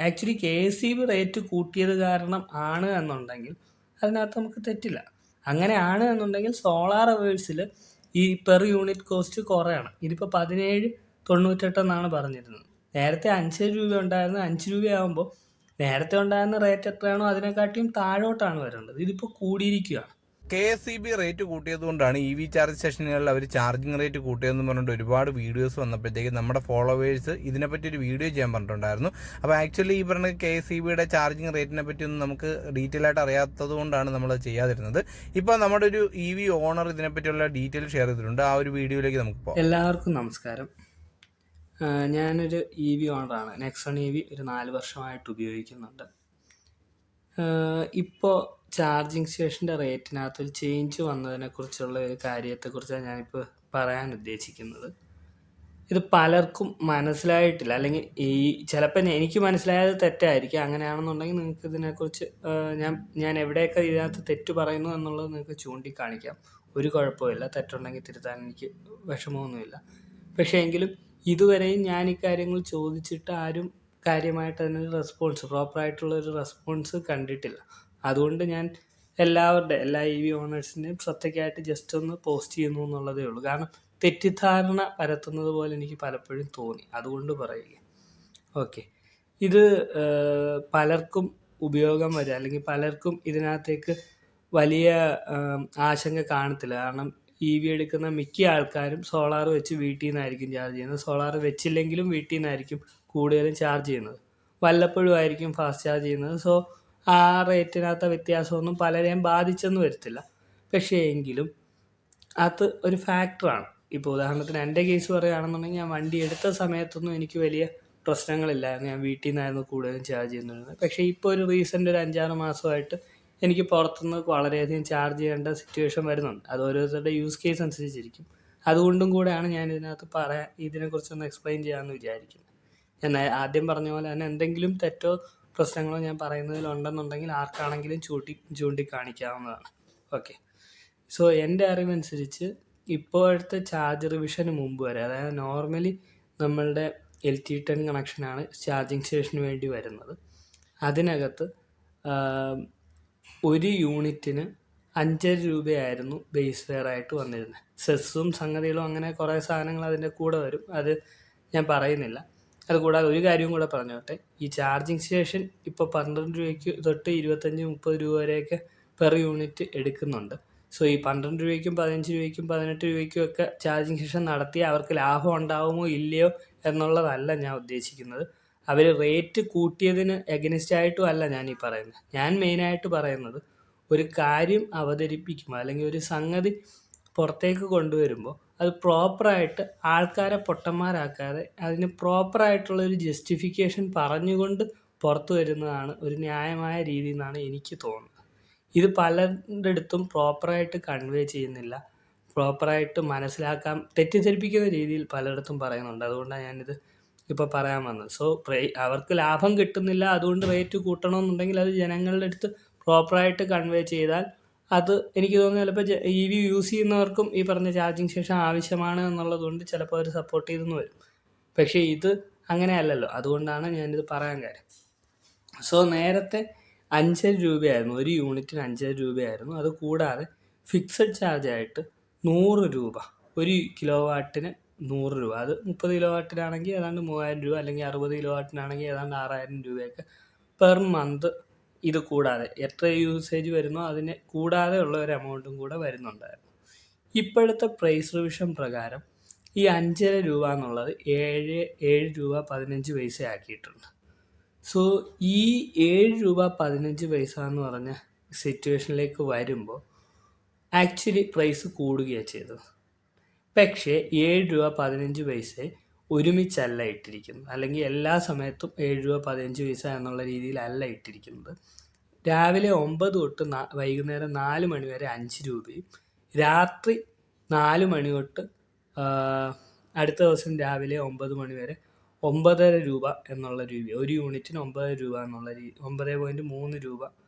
Actually KSEB rate കൂട്ടിയത് കാരണം ആണ് എന്നുണ്ടെങ്കിൽ അതിനകത്ത് നമുക്ക് തെറ്റില്ല. അങ്ങനെയാണ് എന്നുണ്ടെങ്കിൽ സോളാർ അവേഴ്സിൽ ഈ പെർ യൂണിറ്റ് കോസ്റ്റ് കുറയാണ്. ഇതിപ്പോൾ 17.98 എന്നാണ് പറഞ്ഞിരുന്നത്. നേരത്തെ 5 രൂപ ഉണ്ടായിരുന്നത് 5 രൂപയാകുമ്പോൾ നേരത്തെ ഉണ്ടായിരുന്ന റേറ്റ് എത്രയാണോ അതിനെക്കാട്ടിയും താഴോട്ടാണ് വരേണ്ടത്. ഇതിപ്പോൾ കൂടിയിരിക്കുകയാണ്. KSEB റേറ്റ് കൂട്ടിയത് കൊണ്ടാണ് EV ചാർജ് സ്റ്റേഷനുകളിൽ അവർ ചാർജിങ് റേറ്റ് കൂട്ടിയതെന്ന് പറഞ്ഞിട്ട് ഒരുപാട് വീഡിയോസ് വന്നപ്പോഴത്തേക്ക് നമ്മുടെ ഫോളോവേഴ്സ് ഇതിനെപ്പറ്റി ഒരു വീഡിയോ ചെയ്യാൻ പറഞ്ഞിട്ടുണ്ടായിരുന്നു. അപ്പോൾ ആക്ച്വലി ഈ പറഞ്ഞ KSEBയുടെ ചാർജിങ് റേറ്റിനെ പറ്റിയൊന്നും നമുക്ക് ഡീറ്റെയിൽ ആയിട്ട് അറിയാത്തത് കൊണ്ടാണ് നമ്മൾ ചെയ്യാതിരുന്നത്. ഇപ്പോൾ നമ്മുടെ ഒരു EV ഓണർ ഇതിനെപ്പറ്റിയുള്ള ഡീറ്റെയിൽ ഷെയർ ചെയ്തിട്ടുണ്ട്. ആ ഒരു വീഡിയോയിലേക്ക് നമുക്ക് പോകാം. എല്ലാവർക്കും നമസ്കാരം. ഞാനൊരു EV ഓണറാണ്. നെക്സോൺ EV ഒരു 4 വർഷമായിട്ട് ഉപയോഗിക്കുന്നുണ്ട്. ഇപ്പോൾ ചാർജിങ് സ്റ്റേഷൻ്റെ റേറ്റിനകത്ത് ഒരു ചേഞ്ച് വന്നതിനെക്കുറിച്ചുള്ള ഒരു കാര്യത്തെക്കുറിച്ചാണ് ഞാനിപ്പോൾ പറയാൻ ഉദ്ദേശിക്കുന്നത്. ഇത് പലർക്കും മനസ്സിലായിട്ടില്ല, അല്ലെങ്കിൽ ചിലപ്പോൾ എനിക്ക് മനസ്സിലായത് തെറ്റായിരിക്കും. അങ്ങനെയാണെന്നുണ്ടെങ്കിൽ നിങ്ങൾക്ക് ഇതിനെക്കുറിച്ച് ഞാൻ എവിടെയൊക്കെ ഇതിനകത്ത് തെറ്റ് പറയുന്നു എന്നുള്ളത് നിങ്ങൾക്ക് ചൂണ്ടിക്കാണിക്കാം. ഒരു കുഴപ്പമില്ല, തെറ്റുണ്ടെങ്കിൽ തിരുത്താൻ എനിക്ക് വിഷമമൊന്നുമില്ല. പക്ഷേ എങ്കിലും ഇതുവരെയും ഞാൻ ഈ കാര്യങ്ങൾ ചോദിച്ചിട്ട് ആരും കാര്യമായിട്ട് അതിനൊരു പ്രോപ്പറായിട്ടുള്ളൊരു റെസ്പോൺസ് കണ്ടിട്ടില്ല. അതുകൊണ്ട് ഞാൻ എല്ലാ EV ഓണേഴ്സിൻ്റെയും ശ്രദ്ധയ്ക്കായിട്ട് ജസ്റ്റ് ഒന്ന് പോസ്റ്റ് ചെയ്യുന്നു എന്നുള്ളതേ ഉള്ളൂ. കാരണം തെറ്റിദ്ധാരണ പരത്തുന്നത് പോലെ എനിക്ക് പലപ്പോഴും തോന്നി, അതുകൊണ്ട് പറയുക. ഓക്കെ, ഇത് പലർക്കും ഉപയോഗം വരിക, അല്ലെങ്കിൽ പലർക്കും ഇതിനകത്തേക്ക് വലിയ ആശങ്ക കാണത്തില്ല. കാരണം EV എടുക്കുന്ന മിക്ക ആൾക്കാരും സോളാർ വെച്ച് വീട്ടിൽ നിന്നായിരിക്കും ചാർജ് ചെയ്യുന്നത്. സോളാർ വെച്ചില്ലെങ്കിലും വീട്ടിൽ നിന്നായിരിക്കും കൂടുതലും ചാർജ് ചെയ്യുന്നത്. വല്ലപ്പോഴും ആയിരിക്കും ഫാസ്റ്റ് ചാർജ് ചെയ്യുന്നത്. സോ ആ റേറ്റിനകത്ത വ്യത്യാസമൊന്നും പലരെയും ബാധിച്ചെന്ന് വരത്തില്ല. പക്ഷേ എങ്കിലും അത് ഒരു ഫാക്ടറാണ്. ഇപ്പോൾ ഉദാഹരണത്തിന് എൻ്റെ കേസ് പറയുകയാണെന്നുണ്ടെങ്കിൽ, ഞാൻ വണ്ടി എടുത്ത സമയത്തൊന്നും എനിക്ക് വലിയ പ്രശ്നങ്ങളില്ലായിരുന്നു. ഞാൻ വീട്ടിൽ നിന്നായിരുന്നു കൂടുതലും ചാർജ് ചെയ്യുന്നത്. പക്ഷേ ഇപ്പോൾ ഒരു റീസെൻ്റ് ഒരു 5-6 മാസമായിട്ട് എനിക്ക് പുറത്തുനിന്ന് വളരെയധികം ചാർജ് ചെയ്യേണ്ട സിറ്റുവേഷൻ വരുന്നുണ്ട്. അത് ഓരോരുത്തരുടെ യൂസ് കേസ് അനുസരിച്ചിരിക്കും. അതുകൊണ്ടും കൂടെയാണ് ഞാൻ ഇതിനകത്ത് ഇതിനെക്കുറിച്ചൊന്ന് എക്സ്പ്ലെയിൻ ചെയ്യാമെന്ന് വിചാരിക്കുന്നത്. ഞാൻ ആദ്യം പറഞ്ഞ പോലെ തന്നെ എന്തെങ്കിലും തെറ്റോ പ്രശ്നങ്ങളോ ഞാൻ പറയുന്നതിലുണ്ടെന്നുണ്ടെങ്കിൽ ആർക്കാണെങ്കിലും ചൂണ്ടിക്കാണിക്കാവുന്നതാണ്. ഓക്കെ, സോ എൻ്റെ അറിവനുസരിച്ച് ഇപ്പോഴത്തെ ചാർജ് റിവിഷന് മുമ്പ് വരെ, അതായത് നോർമലി നമ്മളുടെ LT10 കണക്ഷനാണ് ചാർജിങ് സ്റ്റേഷന് വേണ്ടി വരുന്നത്. അതിനകത്ത് 1 യൂണിറ്റിന് 5 രൂപയായിരുന്നു ബേസ് ഫെയർ ആയിട്ട് വന്നിരുന്നത്. സെസ്സും സംഗതികളും അങ്ങനെ കുറേ സാധനങ്ങൾ അതിൻ്റെ കൂടെ വരും, അത് ഞാൻ പറയുന്നില്ല. അതുകൂടാതെ ഒരു കാര്യവും കൂടെ പറഞ്ഞോട്ടെ, ഈ ചാർജിങ് സ്റ്റേഷൻ ഇപ്പോൾ 12 രൂപയ്ക്ക് തൊട്ട് 25-30 രൂപ വരെയൊക്കെ പെർ യൂണിറ്റ് എടുക്കുന്നുണ്ട്. സോ ഈ 12 രൂപയ്ക്കും 15 രൂപയ്ക്കും 18 രൂപയ്ക്കും ഒക്കെ ചാർജിങ് സ്റ്റേഷൻ നടത്തിയാൽ അവർക്ക് ലാഭം ഉണ്ടാവുമോ ഇല്ലയോ എന്നുള്ളതല്ല ഞാൻ ഉദ്ദേശിക്കുന്നത്. അവർ റേറ്റ് കൂട്ടിയതിന് എഗനിസ്റ്റ് ആയിട്ടും അല്ല ഞാൻ ഈ പറയുന്നത്. ഞാൻ മെയിനായിട്ട് പറയുന്നത്, ഒരു കാര്യം അവതരിപ്പിക്കുമ്പോൾ അല്ലെങ്കിൽ ഒരു സംഗതി പുറത്തേക്ക് കൊണ്ടുവരുമ്പോൾ അത് പ്രോപ്പറായിട്ട് ആൾക്കാരെ പൊട്ടന്മാരാക്കാതെ അതിന് പ്രോപ്പറായിട്ടുള്ളൊരു ജസ്റ്റിഫിക്കേഷൻ പറഞ്ഞുകൊണ്ട് പുറത്തു വരുന്നതാണ് ഒരു ന്യായമായ രീതി എന്നാണ് എനിക്ക് തോന്നുന്നത്. ഇത് പലരുടെ അടുത്തും പ്രോപ്പറായിട്ട് കൺവേ ചെയ്യുന്നില്ല, പ്രോപ്പറായിട്ട് മനസ്സിലാക്കാൻ തെറ്റിദ്ധരിപ്പിക്കുന്ന രീതിയിൽ പലയിടത്തും പറയുന്നുണ്ട്. അതുകൊണ്ടാണ് ഞാനിത് ഇപ്പോൾ പറയാൻ വന്നത്. സോ അവർക്ക് ലാഭം കിട്ടുന്നില്ല, അതുകൊണ്ട് റേറ്റ് കൂട്ടണമെന്നുണ്ടെങ്കിൽ അത് ജനങ്ങളുടെ അടുത്ത് പ്രോപ്പറായിട്ട് കൺവേ ചെയ്താൽ അത് എനിക്ക് തോന്നുന്നു ചിലപ്പോൾ EV യൂസ് ചെയ്യുന്നവർക്കും ഈ പറഞ്ഞ ചാർജിങ് സ്റ്റേഷൻ ആവശ്യമാണ് എന്നുള്ളതുകൊണ്ട് ചിലപ്പോൾ അവർ സപ്പോർട്ട് ചെയ്തെന്ന് വരും. പക്ഷേ ഇത് അങ്ങനെയല്ലല്ലോ, അതുകൊണ്ടാണ് ഞാനിത് പറയാൻ കാര്യം. സോ നേരത്തെ 5 രൂപയായിരുന്നു, 1 യൂണിറ്റിന് 5 രൂപയായിരുന്നു. അത് കൂടാതെ ഫിക്സഡ് ചാർജായിട്ട് 100 രൂപ, 1 കിലോ വാട്ടിന് 100 രൂപ. അത് 30 കിലോ വാട്ടിനാണെങ്കിൽ ഏതാണ്ട് 3000 രൂപ, അല്ലെങ്കിൽ 60 കിലോ വാട്ടിനാണെങ്കിൽ ഏതാണ്ട് 6000 രൂപയൊക്കെ പെർ മന്ത്. ഇത് കൂടാതെ എത്ര യൂസേജ് വരുന്നോ അതിന് കൂടാതെ ഉള്ള ഒരു എമൗണ്ടും കൂടെ വരുന്നുണ്ടായിരുന്നു. ഇപ്പോഴത്തെ പ്രൈസ് റിവിഷൻ പ്രകാരം ഈ 5.5 രൂപ എന്നുള്ളത് 7 രൂപ 15 പൈസ ആക്കിയിട്ടുണ്ട്. സോ ഈ 7 രൂപ 15 പൈസ എന്ന് പറഞ്ഞ സിറ്റുവേഷനിലേക്ക് വരുമ്പോൾ ആക്ച്വലി പ്രൈസ് കൂടുകയാണ് ചെയ്തത്. പക്ഷേ 7 രൂപ 15 പൈസ ഒരുമിച്ചല്ല ഇട്ടിരിക്കുന്നത്, അല്ലെങ്കിൽ എല്ലാ സമയത്തും 7 രൂപ 15 പൈസ എന്നുള്ള രീതിയിലല്ല ഇട്ടിരിക്കുന്നത്. രാവിലെ 9 തൊട്ട് വൈകുന്നേരം 4 മണി വരെ 5 രൂപയും, രാത്രി 4 മണി തൊട്ട് അടുത്ത ദിവസം രാവിലെ 9 മണി വരെ 9.5 രൂപ എന്നുള്ള രൂപ, 1 യൂണിറ്റിന് 9 രൂപ എന്നുള്ള 9.3 രൂപ,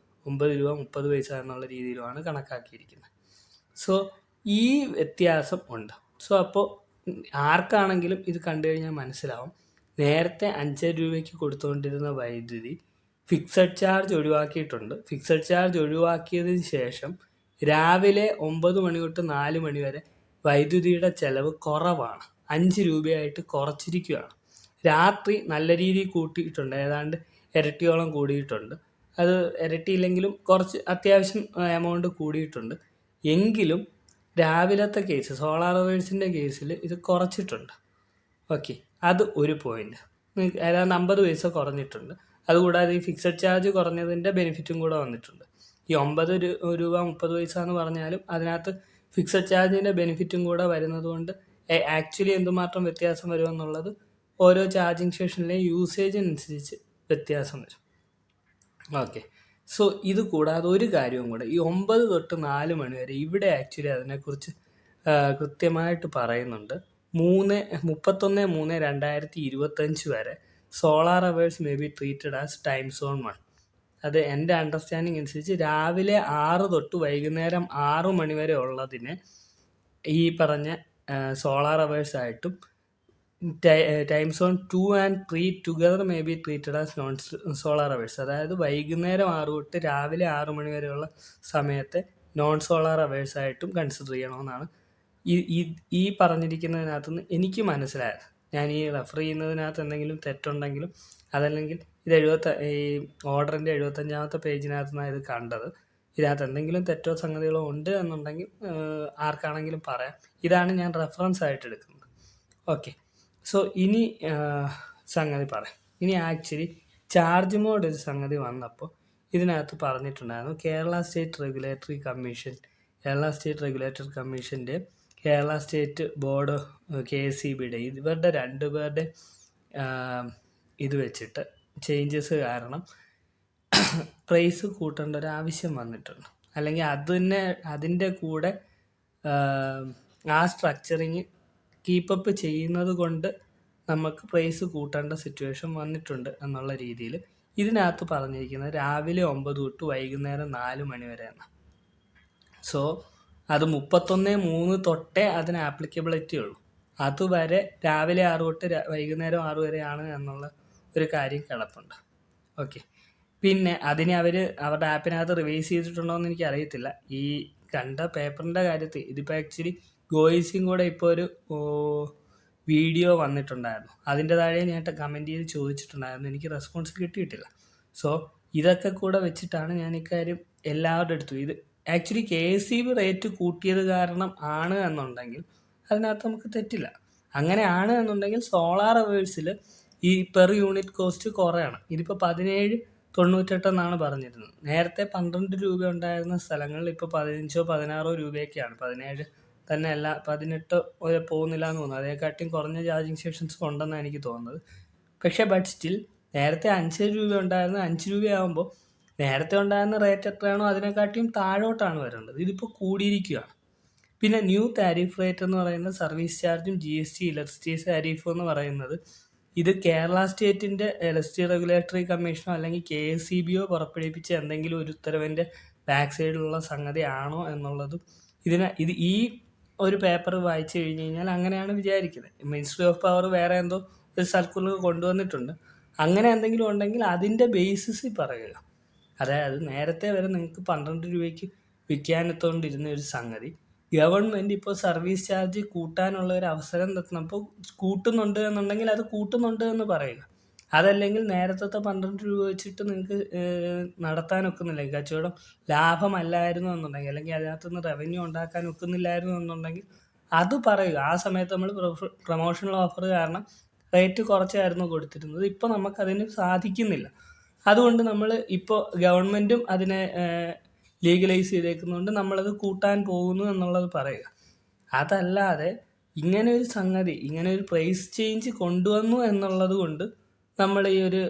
9 രൂപ 30 പൈസ എന്നുള്ള രീതിയിലുമാണ് കണക്കാക്കിയിരിക്കുന്നത്. സോ ഈ വ്യത്യാസം ഉണ്ട്. സോ അപ്പോൾ ആർക്കാണെങ്കിലും ഇത് കണ്ടു കഴിഞ്ഞാൽ മനസ്സിലാവും നേരത്തെ 5 രൂപയ്ക്ക് കൊടുത്തുകൊണ്ടിരുന്ന വൈദ്യുതി ഫിക്സഡ് ചാർജ് ഒഴിവാക്കിയിട്ടുണ്ട്. ഫിക്സഡ് ചാർജ് ഒഴിവാക്കിയതിന് ശേഷം രാവിലെ 9 മണി തൊട്ട് 4 മണി വരെ വൈദ്യുതിയുടെ ചെലവ് കുറവാണ്. 5 രൂപയായിട്ട് കുറച്ചിരിക്കുകയാണ്. രാത്രി നല്ല രീതിയിൽ കൂട്ടിയിട്ടുണ്ട്, ഏതാണ്ട് ഇരട്ടിയോളം കൂടിയിട്ടുണ്ട്. അത് ഇരട്ടിയില്ലെങ്കിലും കുറച്ച് അത്യാവശ്യം എമൗണ്ട് കൂടിയിട്ടുണ്ട്. എങ്കിലും രാവിലത്തെ കേസ് സോളാർ അവേഴ്സിൻ്റെ കേസിൽ ഇത് കുറച്ചിട്ടുണ്ട്. ഓക്കെ, അത് ഒരു പോയിന്റ്. ഏതാണ്ട് 50 പൈസ കുറഞ്ഞിട്ടുണ്ട്. അതുകൂടാതെ ഈ ഫിക്സഡ് ചാർജ് കുറഞ്ഞതിൻ്റെ ബെനിഫിറ്റും കൂടെ വന്നിട്ടുണ്ട്. ഈ 9 രൂപ 30 പൈസ എന്ന് പറഞ്ഞാലും അതിനകത്ത് ഫിക്സഡ് ചാർജിൻ്റെ ബെനിഫിറ്റും കൂടെ വരുന്നത് കൊണ്ട് ആക്ച്വലി എന്തുമാത്രം വ്യത്യാസം വരുമെന്നുള്ളത് ഓരോ ചാർജിങ് സ്റ്റേഷനിലെ യൂസേജിനനുസരിച്ച് വ്യത്യാസം വരും. ഓക്കെ, സോ ഇത് കൂടാതെ ഒരു കാര്യവും കൂടെ, ഈ 9 തൊട്ട് 4 മണി വരെ ഇവിടെ ആക്ച്വലി അതിനെക്കുറിച്ച് കൃത്യമായിട്ട് പറയുന്നുണ്ട്. 31/3/2025 വരെ solar hours may be treated as time zone 1. അത് എൻ്റെ അണ്ടർസ്റ്റാൻഡിങ് അനുസരിച്ച് രാവിലെ 6 തൊട്ട് വൈകുന്നേരം 6 മണി വരെ ഉള്ളതിനെ ഈ പറഞ്ഞ സോളാർ അവേഴ്സ് ആയിട്ടും time zone 2 and 3 together may be treated as non solar hours. അതായത് വൈകുന്നേരം 6 തൊട്ട് രാവിലെ 6 മണി വരെയുള്ള സമയത്തെ നോൺ സോളാർ അവേഴ്സ് ആയിട്ടും കൺസിഡർ ചെയ്യണമെന്നാണ് ഈ പറഞ്ഞിരിക്കുന്നതിനകത്തുനിന്ന് എനിക്ക് മനസ്സിലായത്. ഞാൻ ഈ റെഫർ ചെയ്യുന്നതിനകത്ത് എന്തെങ്കിലും തെറ്റുണ്ടെങ്കിലും അതല്ലെങ്കിൽ ഇത് ഈ ഓർഡറിൻ്റെ 75ാമത്തെ പേജിനകത്ത് നിന്നാണ് ഇത് കണ്ടത്. ഇതിനകത്ത് എന്തെങ്കിലും തെറ്റോ സംഗതികളോ ഉണ്ട് എന്നുണ്ടെങ്കിൽ ആർക്കാണെങ്കിലും പറയാം. ഇതാണ് ഞാൻ റെഫറൻസ് ആയിട്ട് എടുക്കുന്നത്. ഓക്കെ, സോ ഇനി സംഗതി പറയാം. ഇനി ആക്ച്വലി ചാർജ് മോഡ് ഒരു സംഗതി വന്നപ്പോൾ ഇതിനകത്ത് പറഞ്ഞിട്ടുണ്ടായിരുന്നു കേരള സ്റ്റേറ്റ് റെഗുലേറ്ററി കമ്മീഷൻ്റെ കേരള സ്റ്റേറ്റ് ബോർഡ് KSEBയുടെ ഇവരുടെ രണ്ടുപേരുടെ ഇത് വെച്ചിട്ട് ചേഞ്ചസ് കാരണം പ്രൈസ് കൂട്ടേണ്ട ഒരു ആവശ്യം വന്നിട്ടുണ്ട്. അല്ലെങ്കിൽ അതിൻ്റെ കൂടെ ആ സ്ട്രക്ചറിങ് കീപ്പപ്പ് ചെയ്യുന്നത് കൊണ്ട് നമുക്ക് പ്രൈസ് കൂട്ടേണ്ട സിറ്റുവേഷൻ വന്നിട്ടുണ്ട് എന്നുള്ള രീതിയിൽ ഇതിനകത്ത് പറഞ്ഞിരിക്കുന്നത് രാവിലെ 9 തൊട്ട് വൈകുന്നേരം 4 മണി വരെയാണ്. സോ അത് 31/3 തൊട്ടേ അതിന് ആപ്ലിക്കബിലിറ്റി ഉള്ളൂ. അതുവരെ രാവിലെ 6 തൊട്ട് വൈകുന്നേരം 6 വരെയാണ് എന്നുള്ള ഒരു കാര്യം കിടപ്പുണ്ട്. ഓക്കെ, പിന്നെ അതിനെ അവരുടെ ആപ്പിനകത്ത് റിവൈസ് ചെയ്തിട്ടുണ്ടോ എന്ന് എനിക്ക് അറിയത്തില്ല. ഈ കണ്ട പേപ്പറിൻ്റെ കാര്യത്തിൽ ഇതിപ്പോൾ ആക്ച്വലി ഗോയിസിയും കൂടെ ഇപ്പോൾ ഒരു വീഡിയോ വന്നിട്ടുണ്ടായിരുന്നു. അതിൻ്റെ താഴെ ഞാൻ കമൻറ്റ് ചെയ്ത് ചോദിച്ചിട്ടുണ്ടായിരുന്നു, എനിക്ക് റെസ്പോൺസ് കിട്ടിയിട്ടില്ല. സോ ഇതൊക്കെ കൂടെ വെച്ചിട്ടാണ് ഞാൻ ഇക്കാര്യം എല്ലാവരുടെ അടുത്തും ഇത് ആക്ച്വലി KSEB റേറ്റ് കൂട്ടിയത് കാരണം ആണ് എന്നുണ്ടെങ്കിൽ അതിനകത്ത് നമുക്ക് തെറ്റില്ല. അങ്ങനെയാണ് എന്നുണ്ടെങ്കിൽ സോളാർ അവേഴ്സിൽ ഈ പെർ യൂണിറ്റ് കോസ്റ്റ് കുറയാണ്. ഇതിപ്പോൾ 17.98 എന്നാണ് പറഞ്ഞിരുന്നത്. നേരത്തെ 12 രൂപ ഉണ്ടായിരുന്ന സ്ഥലങ്ങളിൽ ഇപ്പോൾ 15-16 രൂപയൊക്കെയാണ്. 17 തന്നെ അല്ല, 18 വരെ പോകുന്നില്ല എന്ന് തോന്നുന്നു. അതേക്കാട്ടിയും കുറഞ്ഞ ചാർജിങ് സ്റ്റേഷൻസ് ഉണ്ടെന്നാണ് എനിക്ക് തോന്നുന്നത്. പക്ഷേ ബട്ട് സ്റ്റിൽ നേരത്തെ 5 രൂപ ഉണ്ടായിരുന്ന 5 രൂപയാകുമ്പോൾ നേരത്തെ ഉണ്ടായിരുന്ന റേറ്റ് എത്രയാണോ അതിനെക്കാട്ടിയും താഴോട്ടാണ് വരേണ്ടത്. ഇതിപ്പോൾ കൂടിയിരിക്കുകയാണ്. പിന്നെ ന്യൂ താരിഫ് റേറ്റ് എന്ന് പറയുന്നത് സർവീസ് ചാർജും GST ഇലക്ട്രിസിറ്റി താരിഫ് എന്ന് പറയുന്നത് ഇത് കേരള സ്റ്റേറ്റിൻ്റെ ഇലക്ട്രിസിറ്റി റെഗുലേറ്ററി കമ്മീഷനോ അല്ലെങ്കിൽ KSEBയോ പുറപ്പെടുവിപ്പിച്ച എന്തെങ്കിലും ഒരു ഉത്തരവിൻ്റെ ബാക്ക് സൈഡിലുള്ള സംഗതി ആണോ എന്നുള്ളതും ഇത് ഈ ഒരു പേപ്പർ വായിച്ചു കഴിഞ്ഞ് കഴിഞ്ഞാൽ അങ്ങനെയാണ് വിചാരിക്കുന്നത്. മിനിസ്ട്രി ഓഫ് പവർ വേറെ എന്തോ ഒരു സർക്കുലർ കൊണ്ടുവന്നിട്ടുണ്ട്. അങ്ങനെ എന്തെങ്കിലും ഉണ്ടെങ്കിൽ അതിൻ്റെ ബേസിസിൽ പറയുക. അതായത് നേരത്തെ വരെ നിങ്ങൾക്ക് 12 രൂപയ്ക്ക് വിൽക്കാനെത്തോണ്ടിരുന്ന ഒരു സംഗതി ഗവൺമെൻറ് ഇപ്പോൾ സർവീസ് ചാർജ് കൂട്ടാനുള്ള ഒരു അവസരം തന്നപ്പോൾ കൂട്ടുന്നുണ്ട് എന്നുണ്ടെങ്കിൽ അത് കൂട്ടുന്നുണ്ട് എന്ന് പറയുക. അതല്ലെങ്കിൽ നേരത്തെ 12 രൂപ വെച്ചിട്ട് നിങ്ങൾക്ക് നടത്താൻ ഒക്കുന്നില്ല, കച്ചവടം ലാഭമല്ലായിരുന്നു എന്നുണ്ടെങ്കിൽ അല്ലെങ്കിൽ അതിനകത്തുനിന്ന് റവന്യൂ ഉണ്ടാക്കാൻ ഒക്കുന്നില്ലായിരുന്നു എന്നുണ്ടെങ്കിൽ അത് പറയുക. ആ സമയത്ത് നമ്മൾ പ്രൊമോഷണൽ ഓഫർ കാരണം റേറ്റ് കുറച്ചായിരുന്നു കൊടുത്തിരുന്നത്. ഇപ്പോൾ നമുക്കതിന് സാധിക്കുന്നില്ല. അതുകൊണ്ട് നമ്മൾ ഇപ്പോൾ ഗവൺമെൻറ്റും അതിനെ ലീഗലൈസ് ചെയ്തേക്കുന്നതുകൊണ്ട് നമ്മളത് കൂട്ടാൻ പോകുന്നു എന്നുള്ളത് പറയുക. അതല്ലാതെ ഇങ്ങനെ ഒരു സംഗതി, ഇങ്ങനെ ഒരു പ്രൈസ് ചേഞ്ച് കൊണ്ടുവന്നു എന്നുള്ളത് കൊണ്ട് നമ്മൾ ഈ ഒരു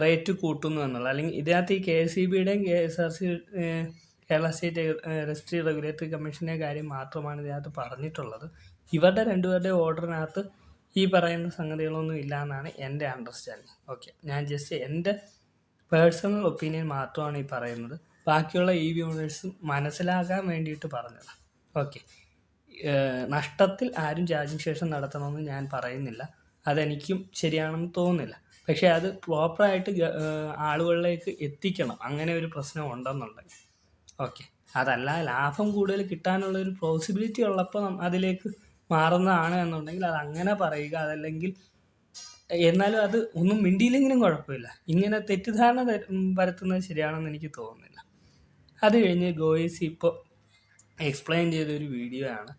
റേറ്റ് കൂട്ടുന്നു എന്നുള്ള, അല്ലെങ്കിൽ ഇതിനകത്ത് ഈ KSEBയുടെയും KSRC Kerala state electricity regulatory കമ്മീഷൻ്റെ കാര്യം മാത്രമാണ് ഇതിനകത്ത് പറഞ്ഞിട്ടുള്ളത്. ഇവരുടെ രണ്ടുപേരുടെ ഓർഡറിനകത്ത് ഈ പറയുന്ന സംഗതികളൊന്നും ഇല്ല എന്നാണ് എൻ്റെ അണ്ടർസ്റ്റാൻഡിങ്. ഓക്കെ, ഞാൻ ജസ്റ്റ് എൻ്റെ പേഴ്സണൽ ഒപ്പീനിയൻ മാത്രമാണ് ഈ പറയുന്നത്. ബാക്കിയുള്ള EV ഓണേഴ്സും മനസ്സിലാക്കാൻ വേണ്ടിയിട്ട് പറഞ്ഞത്. ഓക്കെ, നഷ്ടത്തിൽ ആരും ചാർജിങ് സ്റ്റേഷൻ നടത്തണമെന്ന് ഞാൻ പറയുന്നില്ല. അതെനിക്കും ശരിയാണെന്ന് തോന്നുന്നില്ല. പക്ഷേ അത് പ്രോപ്പറായിട്ട് ആളുകളിലേക്ക് എത്തിക്കണം, അങ്ങനെ ഒരു പ്രശ്നം ഉണ്ടെന്നുണ്ടെങ്കിൽ. ഓക്കെ, അതല്ല ലാഭം കൂടുതൽ കിട്ടാനുള്ള ഒരു പോസിബിലിറ്റി ഉള്ളപ്പോൾ അതിലേക്ക് മാറുന്നതാണ് എന്നുണ്ടെങ്കിൽ അത് അങ്ങനെ പറയുക. അതല്ലെങ്കിൽ എന്നാലും അത് ഒന്നും മിണ്ടിയില്ലെങ്കിലും കുഴപ്പമില്ല. ഇങ്ങനെ തെറ്റിദ്ധാരണ പരത്തുന്നത് ശരിയാണെന്ന് എനിക്ക് തോന്നുന്നില്ല. അത് കഴിഞ്ഞ് ഗോയിസ് ഇപ്പോൾ എക്സ്പ്ലെയിൻ ചെയ്തൊരു വീഡിയോ ആണ്.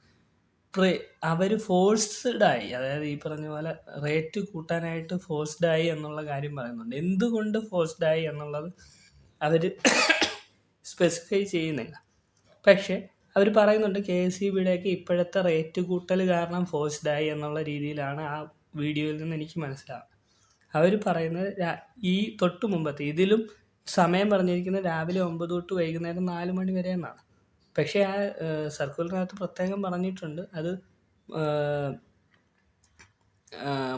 അവർ ഫോഴ്സ്ഡായി, അതായത് ഈ പറഞ്ഞ പോലെ റേറ്റ് കൂട്ടാനായിട്ട് ഫോഴ്സ്ഡായി എന്നുള്ള കാര്യം പറയുന്നുണ്ട്. എന്തുകൊണ്ട് ഫോഴ്സ്ഡായി എന്നുള്ളത് അവർ സ്പെസിഫൈ ചെയ്യുന്നില്ല. പക്ഷേ അവർ പറയുന്നുണ്ട് KSEBയുടെയൊക്കെ ഇപ്പോഴത്തെ റേറ്റ് കൂട്ടൽ കാരണം ഫോഴ്സ്ഡായി എന്നുള്ള രീതിയിലാണ് ആ വീഡിയോയിൽ നിന്ന് എനിക്ക് മനസ്സിലാവുന്നത്. അവർ പറയുന്നത് ഈ തൊട്ട് മുമ്പത്തെ ഇതിലും സമയം പറഞ്ഞിരിക്കുന്നത് രാവിലെ 9 തൊട്ട് വൈകുന്നേരം 4 മണി വരെ എന്നാണ്. പക്ഷേ ആ സർക്കുലറിനകത്ത് പ്രത്യേകം പറഞ്ഞിട്ടുണ്ട് അത്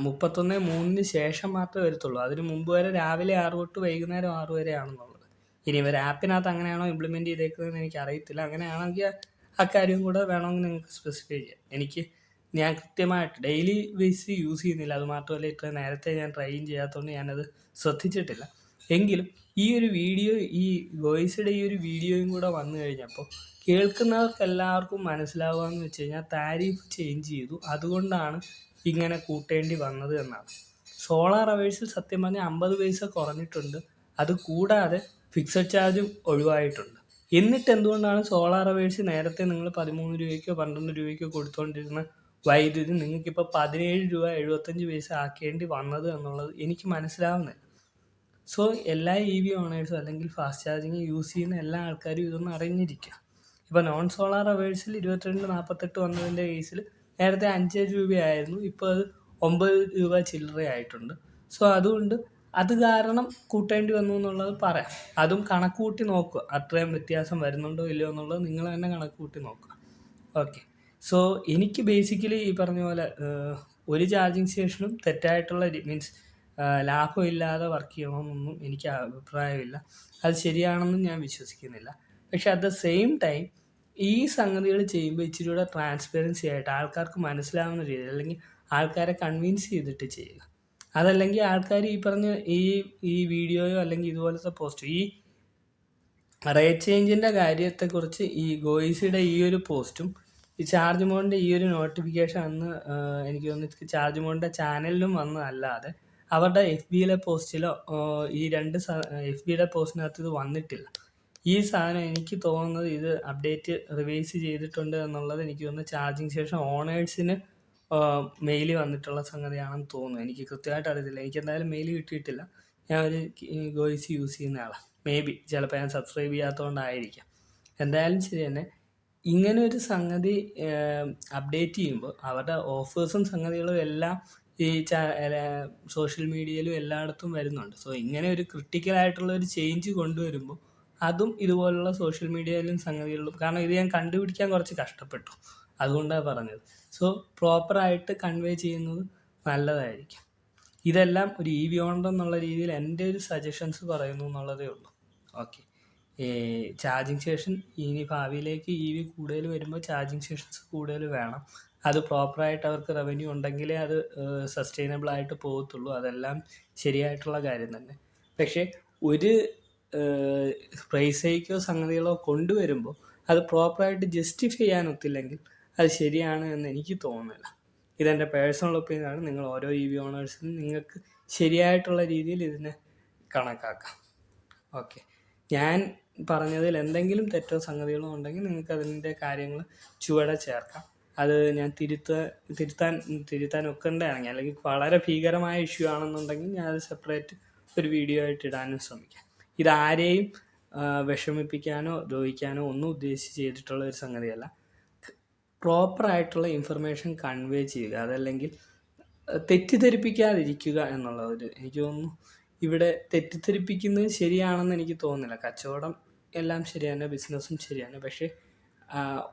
31/3 ശേഷം മാത്രമേ വരത്തുള്ളൂ. അതിന് മുമ്പ് വരെ രാവിലെ 6 തൊട്ട് വൈകുന്നേരം 6 വരെ ആണെന്നുള്ളത്. ഇനി ഇവർ ആപ്പിനകത്ത് അങ്ങനെയാണോ ഇംപ്ലിമെൻറ്റ് ചെയ്തേക്കുന്നതെന്ന് എനിക്ക് അറിയത്തില്ല. അങ്ങനെയാണെങ്കിൽ അക്കാര്യം കൂടെ വേണമെങ്കിൽ നിങ്ങൾക്ക് സ്പെസിഫൈ ചെയ്യാം. ഞാൻ കൃത്യമായിട്ട് ഡെയിലി ബേസിൽ യൂസ് ചെയ്യുന്നില്ല. അതുമാത്രമല്ല ഇത്ര നേരത്തെ ഞാൻ ട്രൈയും ചെയ്യാത്തതുകൊണ്ട് ഞാനത് ശ്രദ്ധിച്ചിട്ടില്ല. എങ്കിലും ഈ ഒരു വീഡിയോ, ഈ ഗോയിസിയുടെ ഈ ഒരു വീഡിയോയും കൂടെ വന്നു കഴിഞ്ഞപ്പോൾ കേൾക്കുന്നവർക്ക് എല്ലാവർക്കും മനസ്സിലാവുകയെന്ന് വെച്ച് കഴിഞ്ഞാൽ താരിഫ് ചേഞ്ച് ചെയ്തു, അതുകൊണ്ടാണ് ഇങ്ങനെ കൂട്ടേണ്ടി വന്നത് എന്നാണ്. സോളാർ അവേഴ്സിൽ സത്യം പറഞ്ഞാൽ 50 പൈസ കുറഞ്ഞിട്ടുണ്ട്. അത് കൂടാതെ ഫിക്സഡ് ചാർജും ഒഴിവായിട്ടുണ്ട്. എന്നിട്ട് എന്തുകൊണ്ടാണ് സോളാർ അവേഴ്സ് നേരത്തെ നിങ്ങൾ 13 രൂപയ്ക്കോ 12 രൂപയ്ക്കോ കൊടുത്തുകൊണ്ടിരുന്ന വൈദ്യുതി നിങ്ങൾക്കിപ്പോൾ 17 രൂപ 75 പൈസ ആക്കേണ്ടി വന്നത് എന്നുള്ളത് എനിക്ക് മനസ്സിലാവുന്നില്ല. സോ എല്ലാ EV ഓണേഴ്സും അല്ലെങ്കിൽ ഫാസ്റ്റ് ചാർജിങ് യൂസ് ചെയ്യുന്ന എല്ലാ ആൾക്കാരും ഇതൊന്നും അറിഞ്ഞിരിക്കുക. ഇപ്പോൾ നോൺ സോളാർ അവേഴ്സിൽ 22.48 വന്നതിൻ്റെ കേസിൽ നേരത്തെ 5 രൂപയായിരുന്നു, ഇപ്പോൾ അത് 9 രൂപ ചില്ലറയായിട്ടുണ്ട്. സോ അതുകൊണ്ട് അത് കാരണം കൂട്ടേണ്ടി വന്നു എന്നുള്ളത് പറയാം. അതും കണക്ക് കൂട്ടി നോക്കുക, അത്രയും വ്യത്യാസം വരുന്നുണ്ടോ ഇല്ലയോ എന്നുള്ളത് നിങ്ങൾ തന്നെ കണക്ക് കൂട്ടി നോക്കുക. ഓക്കെ, സോ എനിക്ക് ബേസിക്കലി ഈ പറഞ്ഞ പോലെ ഒരു ചാർജിങ് സ്റ്റേഷനും തെറ്റായിട്ടുള്ള മീൻസ് ലാഭമില്ലാതെ വർക്ക് ചെയ്യണമെന്നൊന്നും എനിക്ക് അഭിപ്രായമില്ല. അത് ശരിയാണെന്നും ഞാൻ വിശ്വസിക്കുന്നില്ല. പക്ഷെ അറ്റ് ദ സെയിം ടൈം ഈ സംഗതികൾ ചെയ്യുമ്പോൾ ഇച്ചിരി കൂടെ ട്രാൻസ്പെറൻസി ആയിട്ട് ആൾക്കാർക്ക് മനസ്സിലാവുന്ന രീതിയിൽ, അല്ലെങ്കിൽ ആൾക്കാരെ കൺവിൻസ് ചെയ്തിട്ട് ചെയ്യുക. അതല്ലെങ്കിൽ ആൾക്കാർ ഈ പറഞ്ഞ ഈ വീഡിയോയോ അല്ലെങ്കിൽ ഇതുപോലത്തെ പോസ്റ്റ്, ഈ റേറ്റ് ചേഞ്ചിൻ്റെ കാര്യത്തെക്കുറിച്ച് ഈ ഗോയിസിയുടെ ഈ ഒരു പോസ്റ്റും ഈ ചാർജ് മോഡിൻ്റെ ഈ ഒരു നോട്ടിഫിക്കേഷൻ അന്ന് എനിക്ക് തോന്നുന്നു ചാർജ് മോഡിൻ്റെ ചാനലിലും വന്നതല്ലാതെ അവരുടെ FBയിലെ പോസ്റ്റിലോ ഈ രണ്ട് FBയുടെ പോസ്റ്റിനകത്ത് ഇത് വന്നിട്ടില്ല. ഈ സാധനം എനിക്ക് തോന്നുന്നത് ഇത് അപ്ഡേറ്റ് റിവൈസ് ചെയ്തിട്ടുണ്ട് എന്നുള്ളത് എനിക്ക് തോന്നുന്നു ചാർജിങ് സ്റ്റേഷൻ ഓണേഴ്സിന് മെയിൽ വന്നിട്ടുള്ള സംഗതിയാണെന്ന് തോന്നുന്നു. എനിക്ക് കൃത്യമായിട്ട് അറിയത്തില്ല. എനിക്ക് എന്തായാലും മെയിൽ കിട്ടിയിട്ടില്ല. ഞാൻ ഒരു ഗോയിസ് യൂസ് ചെയ്യുന്ന ആളാണ്. മേ ബി ചിലപ്പോൾ ഞാൻ സബ്സ്ക്രൈബ് ചെയ്യാത്തതുകൊണ്ടായിരിക്കാം. എന്തായാലും ശരി തന്നെ, ഇങ്ങനെ ഒരു സംഗതി അപ്ഡേറ്റ് ചെയ്യുമ്പോൾ അവരുടെ ഓഫേഴ്സും സംഗതികളും എല്ലാം ഈ സോഷ്യൽ മീഡിയയിലും എല്ലായിടത്തും വരുന്നുണ്ട്. സോ ഇങ്ങനെ ഒരു ക്രിട്ടിക്കലായിട്ടുള്ള ഒരു ചേഞ്ച് കൊണ്ടുവരുമ്പോൾ അതും ഇതുപോലുള്ള സോഷ്യൽ മീഡിയയിലും സംഗതികളിലും, കാരണം ഇത് ഞാൻ കണ്ടുപിടിക്കാൻ കുറച്ച് കഷ്ടപ്പെട്ടു, അതുകൊണ്ടാണ് പറഞ്ഞത്. സോ പ്രോപ്പറായിട്ട് കൺവേ ചെയ്യുന്നത് നല്ലതായിരിക്കും. ഇതെല്ലാം ഒരു EV ഓണർ എന്നുള്ള രീതിയിൽ എൻ്റെ ഒരു സജഷൻസ് പറയുന്നു എന്നുള്ളതേ ഉള്ളൂ. ഓക്കെ, ചാർജിങ് സ്റ്റേഷൻ ഇനി ഭാവിയിലേക്ക് EV കൂടുതൽ വരുമ്പോൾ ചാർജിങ് സ്റ്റേഷൻസ് കൂടുതൽ വേണം. അത് പ്രോപ്പറായിട്ട് അവർക്ക് റവന്യൂ ഉണ്ടെങ്കിലേ അത് സസ്റ്റൈനബിൾ ആയിട്ട് പോകത്തുള്ളൂ. അതെല്ലാം ശരിയായിട്ടുള്ള കാര്യം തന്നെ. പക്ഷേ ഒരു പ്രൈസ് ഹൈക്കോ സംഗതികളോ കൊണ്ടുവരുമ്പോൾ അത് പ്രോപ്പറായിട്ട് ജസ്റ്റിഫൈ ചെയ്യാനൊത്തില്ലെങ്കിൽ അത് ശരിയാണ് എന്ന് എനിക്ക് തോന്നുന്നില്ല. ഇതെൻ്റെ പേഴ്സണൽ ഒപ്പീനിയനാണ്. നിങ്ങൾ ഓരോ EV ഓണേഴ്സിനും നിങ്ങൾക്ക് ശരിയായിട്ടുള്ള രീതിയിൽ ഇതിനെ കണക്കാക്കാം. ഓക്കെ, ഞാൻ പറഞ്ഞതിൽ എന്തെങ്കിലും തെറ്റോ സംഗതികളോ ഉണ്ടെങ്കിൽ നിങ്ങൾക്ക് അതിൻ്റെ കാര്യങ്ങൾ ചുവടെ ചേർക്കാം. അത് ഞാൻ തിരുത്താൻ ഒക്കേണ്ടതാണെങ്കിൽ, അല്ലെങ്കിൽ വളരെ ഭീകരമായ ഇഷ്യൂ ആണെന്നുണ്ടെങ്കിൽ ഞാൻ അത് സെപ്പറേറ്റ് ഒരു വീഡിയോ ആയിട്ട് ഇടാനും ശ്രമിക്കാം. ഇതാരെയും വിഷമിപ്പിക്കാനോ ദ്രോഹിക്കാനോ ഒന്നും ഉദ്ദേശിച്ച് ചെയ്തിട്ടുള്ള ഒരു സംഗതിയല്ല. പ്രോപ്പറായിട്ടുള്ള ഇൻഫർമേഷൻ കൺവേ ചെയ്യുക, അതല്ലെങ്കിൽ തെറ്റിദ്ധരിപ്പിക്കാതിരിക്കുക എന്നുള്ളത് എനിക്ക് തോന്നുന്നു ഇവിടെ തെറ്റിദ്ധരിപ്പിക്കുന്നത് ശരിയാണെന്ന് എനിക്ക് തോന്നുന്നില്ല. കച്ചവടം എല്ലാം ശരിയാണ്, ബിസിനസ്സും ശരിയാണ്. പക്ഷേ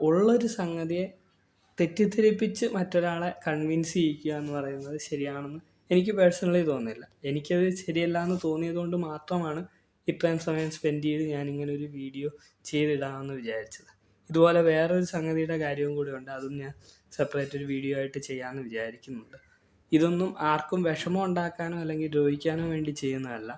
ഉള്ളൊരു സംഗതിയെ തെറ്റിദ്ധരിപ്പിച്ച് മറ്റൊരാളെ കൺവിൻസ് ചെയ്യിക്കുക എന്ന് പറയുന്നത് ശരിയാണെന്ന് എനിക്ക് പേഴ്സണലി തോന്നുന്നില്ല. എനിക്കത് ശരിയല്ല എന്ന് തോന്നിയത് കൊണ്ട് മാത്രമാണ് ഇത്രയും സമയം സ്പെൻഡ് ചെയ്ത് ഞാനിങ്ങനെ ഒരു വീഡിയോ ചെയ്തിടാമെന്ന് വിചാരിച്ചത്. ഇതുപോലെ വേറൊരു സംഗതിയുടെ കാര്യവും കൂടി ഉണ്ട്, അതും ഞാൻ സെപ്പറേറ്റ് ഒരു വീഡിയോ ആയിട്ട് ചെയ്യാമെന്ന് വിചാരിക്കുന്നുണ്ട്. ഇതൊന്നും ആർക്കും വിഷമം ഉണ്ടാക്കാനോ അല്ലെങ്കിൽ ദ്രോഹിക്കാനോ വേണ്ടി ചെയ്യുന്നതല്ല.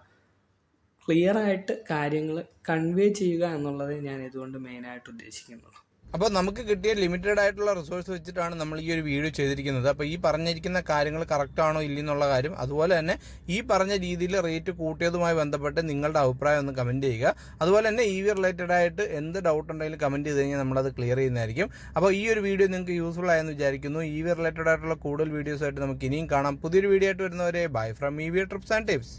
ക്ലിയറായിട്ട് കാര്യങ്ങൾ കൺവേ ചെയ്യുക എന്നുള്ളത് ഞാൻ ഇതുകൊണ്ട് മെയിനായിട്ട് ഉദ്ദേശിക്കുന്നുള്ളൂ. അപ്പോൾ നമുക്ക് കിട്ടിയ ലിമിറ്റഡ് ആയിട്ടുള്ള റിസോഴ്സ് വെച്ചിട്ടാണ് നമ്മൾ ഈ ഒരു വീഡിയോ ചെയ്തിരിക്കുന്നത്. അപ്പോൾ ഈ പറഞ്ഞിരിക്കുന്ന കാര്യങ്ങൾ കറക്റ്റ് ആണോ ഇല്ലെന്നുള്ള കാര്യം, അതുപോലെ തന്നെ ഈ പറഞ്ഞ രീതിയിൽ റേറ്റ് കൂട്ടിയതുമായി ബന്ധപ്പെട്ട് നിങ്ങളുടെ അഭിപ്രായം ഒന്ന് കമൻറ്റ് ചെയ്യുക. അതുപോലെ തന്നെ EV റിലേറ്റഡ് ആയിട്ട് എന്ത് ഡൗട്ട് ഉണ്ടെങ്കിലും കമൻറ്റ് ചെയ്ത് കഴിഞ്ഞാൽ നമ്മളത് ക്ലിയർ ചെയ്യുന്നതായിരിക്കും. അപ്പോൾ ഈ ഒരു വീഡിയോ നിങ്ങൾക്ക് യൂസ്ഫുൾ ആയെന്ന് വിചാരിക്കുന്നു. EV റിലേറ്റഡ് ആയിട്ടുള്ള കൂടുതൽ വീഡിയോസായിട്ട് നമുക്ക് ഇനിയും കാണാം. പുതിയൊരു വീഡിയോ ആയിട്ട് വരുന്നവരെ bye from EV TRIPS and tips.